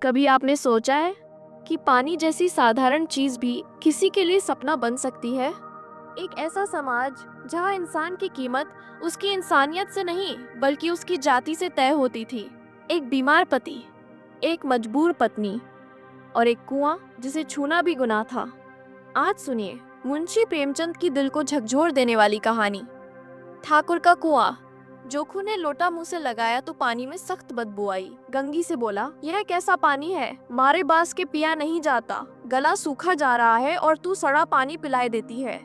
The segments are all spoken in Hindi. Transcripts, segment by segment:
कभी आपने सोचा है कि पानी जैसी साधारण चीज भी किसी के लिए सपना बन सकती है? एक ऐसा समाज जहां इंसान की कीमत उसकी इंसानियत से नहीं बल्कि उसकी जाति से तय होती थी। एक बीमार पति, एक मजबूर पत्नी और एक कुआं जिसे छूना भी गुनाह था। आज सुनिए मुंशी प्रेमचंद की दिल को झकझोर देने वाली कहानी, ठाकुर का कुआं। जोखू ने लोटा मुंह से लगाया तो पानी में सख्त बदबू आई। गंगी से बोला, यह कैसा पानी है? मारे बास के पिया नहीं जाता। गला सूखा जा रहा है और तू सड़ा पानी पिलाए देती है।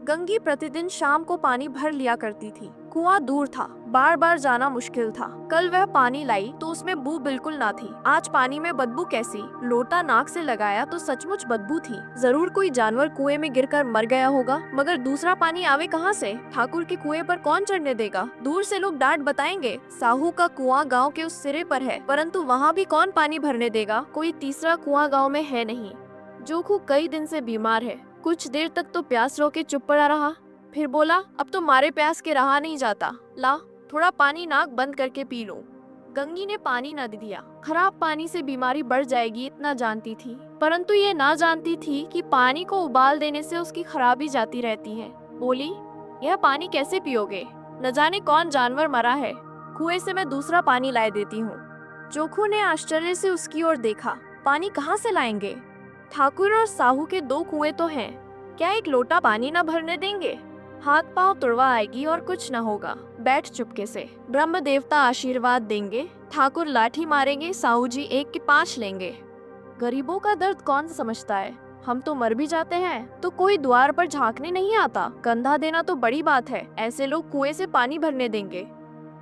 गंगी प्रतिदिन शाम को पानी भर लिया करती थी। कुआं दूर था, बार बार जाना मुश्किल था। कल वह पानी लाई तो उसमें बू बिल्कुल ना थी। आज पानी में बदबू कैसी? लोटा नाक से लगाया तो सचमुच बदबू थी। जरूर कोई जानवर कुएं में गिरकर मर गया होगा, मगर दूसरा पानी आवे कहाँ से? ठाकुर के कुएं पर कौन चढ़ने देगा? दूर से लोग डांट बताएंगे। साहू का कुआं गाँव के उस सिरे पर है, परंतु वहाँ भी कौन पानी भरने देगा? कोई तीसरा कुआं गाँव में है नहीं। जोखू कई दिन से बीमार है। कुछ देर तक तो प्यास रोके चुप पड़ा रहा, फिर बोला, अब तो मारे प्यास के रहा नहीं जाता। ला थोड़ा पानी नाक बंद करके पी लूं। गंगी ने पानी न दिया। खराब पानी से बीमारी बढ़ जाएगी इतना जानती थी, परंतु ये ना जानती थी कि पानी को उबाल देने से उसकी खराबी जाती रहती है। बोली, यह पानी कैसे पियोगे? न जाने कौन जानवर मरा है। कुएं से मैं दूसरा पानी लाए देती हूँ। जोखू ने आश्चर्य से उसकी ओर देखा। पानी कहाँ से लाएंगे? ठाकुर और साहू के दो कुएं तो हैं, क्या एक लोटा पानी न भरने देंगे? हाथ पांव तुड़वा आएगी और कुछ न होगा। बैठ चुपके से, ब्रह्म देवता आशीर्वाद देंगे। ठाकुर लाठी मारेंगे, साहू जी 1 के 5 लेंगे। गरीबों का दर्द कौन समझता है? हम तो मर भी जाते हैं तो कोई द्वार पर झांकने नहीं आता। कंधा देना तो बड़ी बात है, ऐसे लोग कुएं से पानी भरने देंगे।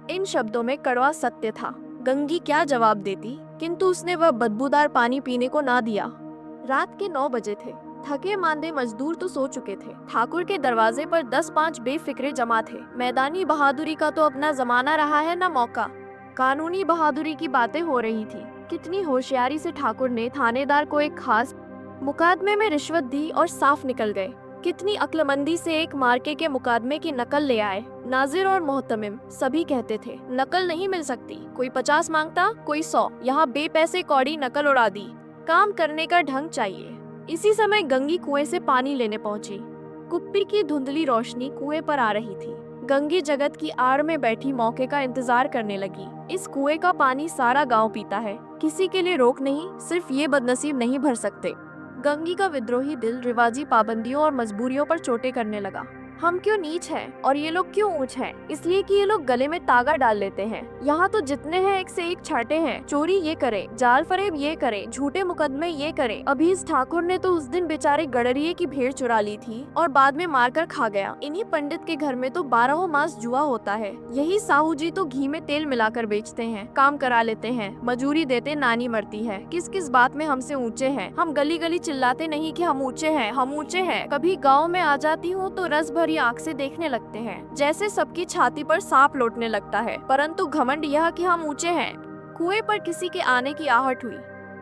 इन शब्दों में कड़वा सत्य था। गंगी क्या जवाब देती, किंतु उसने वह बदबूदार पानी पीने को ना दिया। रात के 9 बजे थे। थके मांदे मजदूर तो सो चुके थे। ठाकुर के दरवाजे पर 10-5 बेफिक्रे जमा थे। मैदानी बहादुरी का तो अपना जमाना रहा है न मौका। कानूनी बहादुरी की बातें हो रही थी। कितनी होशियारी से ठाकुर ने थानेदार को एक खास मुकदमे में रिश्वत दी और साफ निकल गए। कितनी अक्लमंदी से एक मार्के के मुकदमे की नकल ले आए। नाजिर और मोहतमिम सभी कहते थे नकल नहीं मिल सकती। कोई 50 मांगता, कोई 100। यहाँ बेपैसे कौड़ी नकल उड़ा दी। काम करने का ढंग चाहिए। इसी समय गंगी कुएं से पानी लेने पहुंची। कुप्पी की धुंधली रोशनी कुएं पर आ रही थी। गंगी जगत की आड़ में बैठी मौके का इंतजार करने लगी। इस कुएं का पानी सारा गांव पीता है, किसी के लिए रोक नहीं, सिर्फ ये बदनसीब नहीं भर सकते। गंगी का विद्रोही दिल रिवाजी पाबंदियों और मजबूरियों पर चोटें करने लगा। हम क्यों नीच हैं और ये लोग क्यों ऊंच हैं? इसलिए कि ये लोग गले में तागा डाल लेते हैं। यहाँ तो जितने हैं एक से एक छाटे हैं। चोरी ये करे, जाल फरेब ये करे, झूठे मुकदमे ये करे। अभी इस ठाकुर ने तो उस दिन बेचारे गडरिये की भेड़ चुरा ली थी और बाद में मारकर खा गया। इन्हीं पंडित के घर में तो 12 मास जुआ होता है। यही साहू जी तो घी में तेल मिलाकर बेचते हैं, काम करा लेते हैं, मजूरी देते नानी मरती है। किस किस बात में हमसे ऊंचे हैं। हम गली गली चिल्लाते नहीं कि हम ऊंचे हैं, हम ऊंचे हैं। कभी गाँव में आ जाती हूँ तो रस भरी आंख से देखने लगते हैं, जैसे सबकी छाती पर सांप लौटने लगता है, परंतु घमंड यह कि हम ऊंचे हैं। कुएं पर किसी के आने की आहट हुई।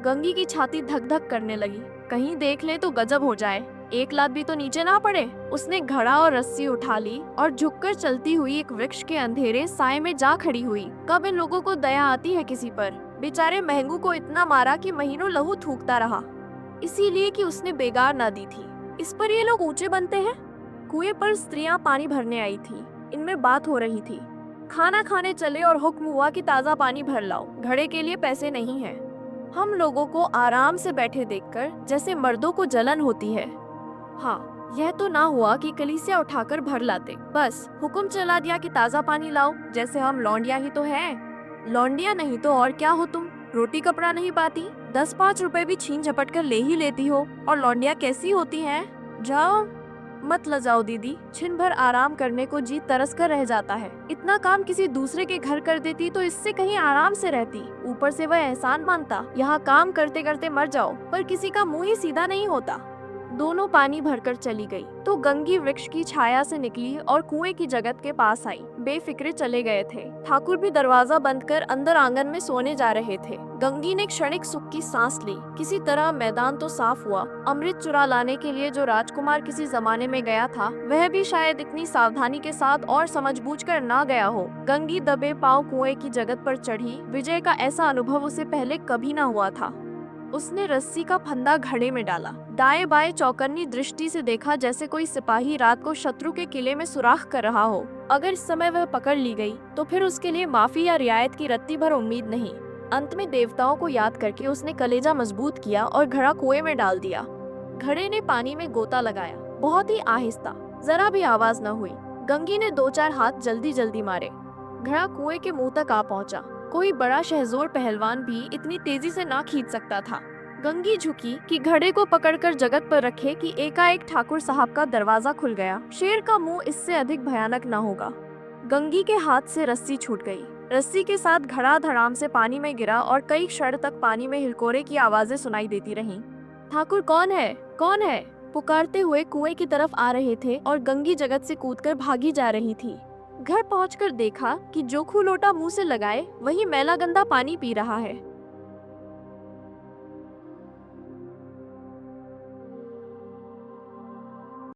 गंगी की छाती धक धक करने लगी। कहीं देख ले तो गजब हो जाए, एक लात भी तो नीचे ना पड़े। उसने घड़ा और रस्सी उठा ली और झुककर चलती हुई एक वृक्ष के अंधेरे साए में जा खड़ी हुई। कब इन लोगों को दया आती है किसी पर? बेचारे महंगू को इतना मारा कि महीनों लहू थूकता रहा, इसीलिए कि उसने बेगार ना दी थी। इस पर ये लोग ऊंचे बनते हैं। कुएं पर स्त्रियां पानी भरने आई थी। इनमें बात हो रही थी। खाना खाने चले और हुक्म हुआ कि ताज़ा पानी भर लाओ, घड़े के लिए पैसे नहीं हैं। हम लोगों को आराम से बैठे देखकर जैसे मर्दों को जलन होती है। हाँ, यह तो ना हुआ कि कलीसिया उठाकर भर लाते। बस हुक्म चला दिया कि ताज़ा पानी लाओ, जैसे हम लौंडिया ही तो हैं। लौंडिया नहीं तो और क्या हो तुम? रोटी कपड़ा नहीं पाती, 10-5 रुपए भी छीन झपट कर ले ही लेती हो। और लौंडिया कैसी होती हैं? जाओ मत लजाओ दीदी, छिन भर आराम करने को जी तरस कर रह जाता है। इतना काम किसी दूसरे के घर कर देती तो इससे कहीं आराम से रहती। ऊपर से वह एहसान मानता, यहाँ काम करते करते मर जाओ। पर किसी का मुंह ही सीधा नहीं होता। दोनों पानी भरकर चली गई तो गंगी वृक्ष की छाया से निकली और कुएं की जगत के पास आई। बेफिक्रे चले गए थे। ठाकुर भी दरवाजा बंद कर अंदर आंगन में सोने जा रहे थे। गंगी ने क्षणिक सुख की सांस ली। किसी तरह मैदान तो साफ हुआ। अमृत चुरा लाने के लिए जो राजकुमार किसी जमाने में गया था, वह भी शायद इतनी सावधानी के साथ और समझबूझ कर ना गया हो। गंगी दबे पांव कुएं की जगत पर चढ़ी। विजय का ऐसा अनुभव उसे पहले कभी ना हुआ था। उसने रस्सी का फंदा घड़े में डाला, दाएं बाएं चौकन्नी दृष्टि से देखा, जैसे कोई सिपाही रात को शत्रु के किले में सुराख कर रहा हो। अगर इस समय वह पकड़ ली गई तो फिर उसके लिए माफी या रियायत की रत्ती भर उम्मीद नहीं। अंत में देवताओं को याद करके उसने कलेजा मजबूत किया और घड़ा कुएं में डाल दिया। घड़े ने पानी में गोता लगाया, बहुत ही आहिस्ता, जरा भी आवाज न हुई। गंगी ने 2-4 हाथ जल्दी जल्दी मारे। घड़ा कुएं के मुंह तक आ पहुंचा। कोई बड़ा शहजोर पहलवान भी इतनी तेजी से ना खींच सकता था। गंगी झुकी कि घड़े को पकड़कर जगत पर रखे कि एकाएक ठाकुर साहब का दरवाजा खुल गया। शेर का मुंह इससे अधिक भयानक न होगा। गंगी के हाथ से रस्सी छूट गई। रस्सी के साथ घड़ा धड़ाम से पानी में गिरा और कई क्षण तक पानी में हिलकोरे की आवाजें सुनाई देती रहीं। ठाकुर कौन है, कौन है, पुकारते हुए कुएं की तरफ आ रहे थे और गंगी जगत से कूदकर भागी जा रही थी। घर पहुंचकर देखा कि जोखू लोटा मुंह से लगाए वही मैला गंदा पानी पी रहा है।